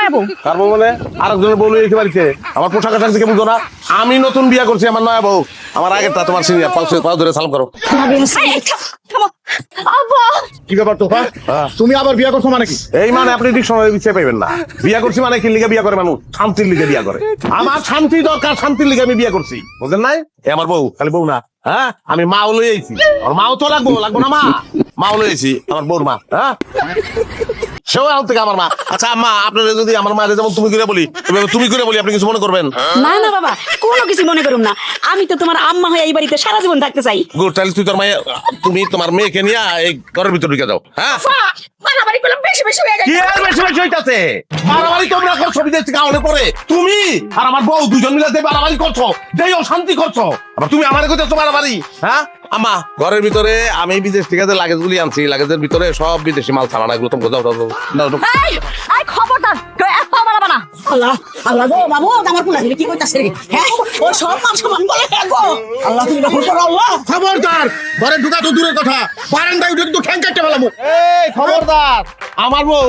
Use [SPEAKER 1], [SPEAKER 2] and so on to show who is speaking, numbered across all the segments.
[SPEAKER 1] কারবো
[SPEAKER 2] মানে আরেকজনের বউ লইয়ে বাড়িতে আমার পোশাক আশাক দেখে বুঝো না আমি নতুন বিয়া করছি আমার নয়া বউ আমার আগেরটা তোমার সিনিয়র পাও ধরে সালাম করো
[SPEAKER 3] কি ব্যাপার তোফা তুমি আবার বিয়া করছো মানে কি?
[SPEAKER 2] এই মানে আপনি ঠিক সময় বিছে পাইবেন না বিয়া করছি মানে কি লিগে বিয়া করে মানুষ শান্তির লিগে বিয়া করে আমার শান্তি দরকার শান্তির লিগে আমি বিয়া করছি বুঝলেন নাই এ আমার বউ খালি বউ না হ্যাঁ আমি মাও লই আইছি আমার মাও তো লাগবো না মাও লই আইছি আমার বউর মা হ্যাঁ সেও এখন থেকে আমার মা আচ্ছা আম্মা আপনারা যদি আমার মায়ের যেমন তুমি করে বলি তুমি করে বলি আপনি কিছু মনে করবেন
[SPEAKER 1] না না বাবা কোনো কিছু মনে করুম না আমি তো তোমার আম্মা হয়ে এই বাড়িতে সারা জীবন থাকতে চাই
[SPEAKER 2] গুড তাহলে তুমি তোমার মেয়েকে নিয়ে এই ঘরের ভিতরে ঢুকে যাও হ্যাঁ
[SPEAKER 1] মারামারি করলাম বেশি বেশি হয়ে
[SPEAKER 2] কি আর বেশি বেশি হইতাছে মারামারি তোমরা করছো বিদেশ থেকে আউলে পরে তুমি আর আমার বউ দুজন মিলে মারামারি করছো যেই অশান্তি করছো আবার তুমি আমার কইতেছো মারামারি হ্যাঁ আম্মা ঘরের ভিতরে আমি বিদেশ থেকে যে লাগেজগুলি আনছি লাগেজের ভিতরে সব বিদেশি মাল ছাড়া না এগুলো তুমি যাও
[SPEAKER 1] এই খবরদার একটা বাড়াবা না আল্লাহ আল্লাহ গো বাবু আমার পুলা কি কইতাছে রে হ্যাঁ ও সব মান সমান বলে গো আল্লাহ তুমি রহম করো আল্লাহ
[SPEAKER 3] খবরদার ঘরে ঢুকা তো দূরের কথা বারান্দায় উঠে কিন্তু ঠ্যাং কাটতে ফেলামু।
[SPEAKER 2] এই খবরদার আমার বউ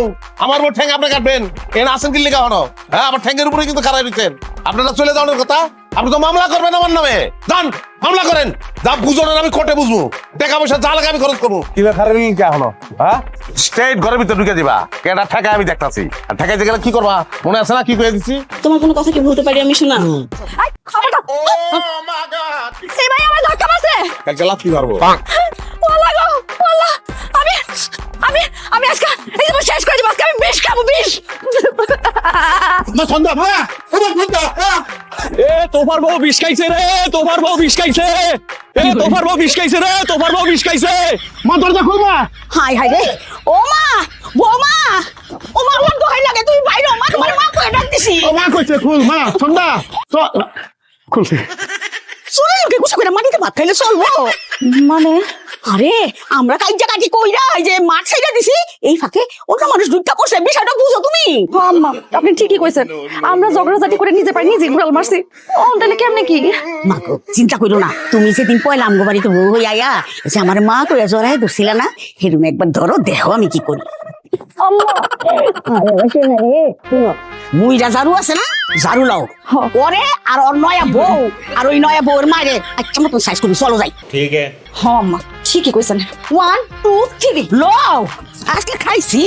[SPEAKER 2] ঠ্যাং আপনি কাটবেন এখানে আসেন কি লেখা হলো হ্যাঁ আমার ঠ্যাঙ্গের উপরে কিন্তু খারাপ দিচ্ছেন আপনারা চলে যাওয়ার কথা আপনি তো মামলা করবেন আমার নামে যান মামলা করেন যা বুঝলেন আমি কোর্টে বুঝবো টাকা পয়সা যা লাগে আমি খরচ করবো কিভাবে খারাপ কে হলো হ্যাঁ স্ট্রেট ঘরের ভিতরে ঢুকে দিবা কেটা ঠেকা আমি দেখতাছি আর ঠেকাইতে গেলে কি করবা মনে আছে না কি কয়ে দিচ্ছি
[SPEAKER 1] তোমার কোনো কথা কি বলতে পারি আমি শোনা এই খবরদার এই ভাই আমার ধাক্কা মারছে
[SPEAKER 2] কালকে লাথি মারবো
[SPEAKER 1] ওয়াল্লাহ গো ওয়াল্লাহ আমি আমি আমি আজকে এই যে শেষ করে দিব আজকে আমি বিষ খাবো বিষ
[SPEAKER 3] মা সন্ধ্যা ভাইয়া আমার সন্ধ্যা
[SPEAKER 4] এ তোমার বউ বিষ খাইছে রে তোমার বউ বিষ খাইছে এ তোমার বউ বিষ খাইছে রে তোমার বউ বিষ খাইছে
[SPEAKER 3] মা দরজা খুলবা।
[SPEAKER 1] হাই হাই রে ও মা বৌমা ও মা আমার দোহাই লাগে তুমি বাইরে মা তোমার মা কই ডাকতেছি
[SPEAKER 3] ও মা কইছে খুল মা সন্ধ্যা খুলছি
[SPEAKER 1] শুনে ওকে কুসা করে মাটিতে ভাত খাইলে চলবো মানে আরে আমরা কাজ জায়গাটি কইরা এই যে মাঠ ছাইড়া দিছি এই ফাঁকে অন্য মানুষ ঢুকা পড়ছে বিষয়টা বুঝো তুমি
[SPEAKER 5] আম্মা আপনি ঠিকই কইছেন আমরা ঝগড়াঝাটি করে নিজে পাই নিজে ঘুরাল মারছি ও তাহলে কেমনে কি
[SPEAKER 1] মা গো চিন্তা করো না তুমি সেদিন পয়লা আমগো বাড়িতে বউ হই আয়া যে আমার মা কইয়া জড়াই ধরছিল না হেরুম একবার ধরো দেখো আমি কি করি মুইরা ঝাড়ু আছে না ঝাড়ু লাও ওরে আর ওর নয়া বউ আর ওই নয়া বউর মায়ের আচ্ছা মতন সাইজ করি চলো যাই
[SPEAKER 6] ठीक है
[SPEAKER 5] হ আম্মা ঠিকই কইছেন
[SPEAKER 1] 1 2 3 লও আজকে খাইছি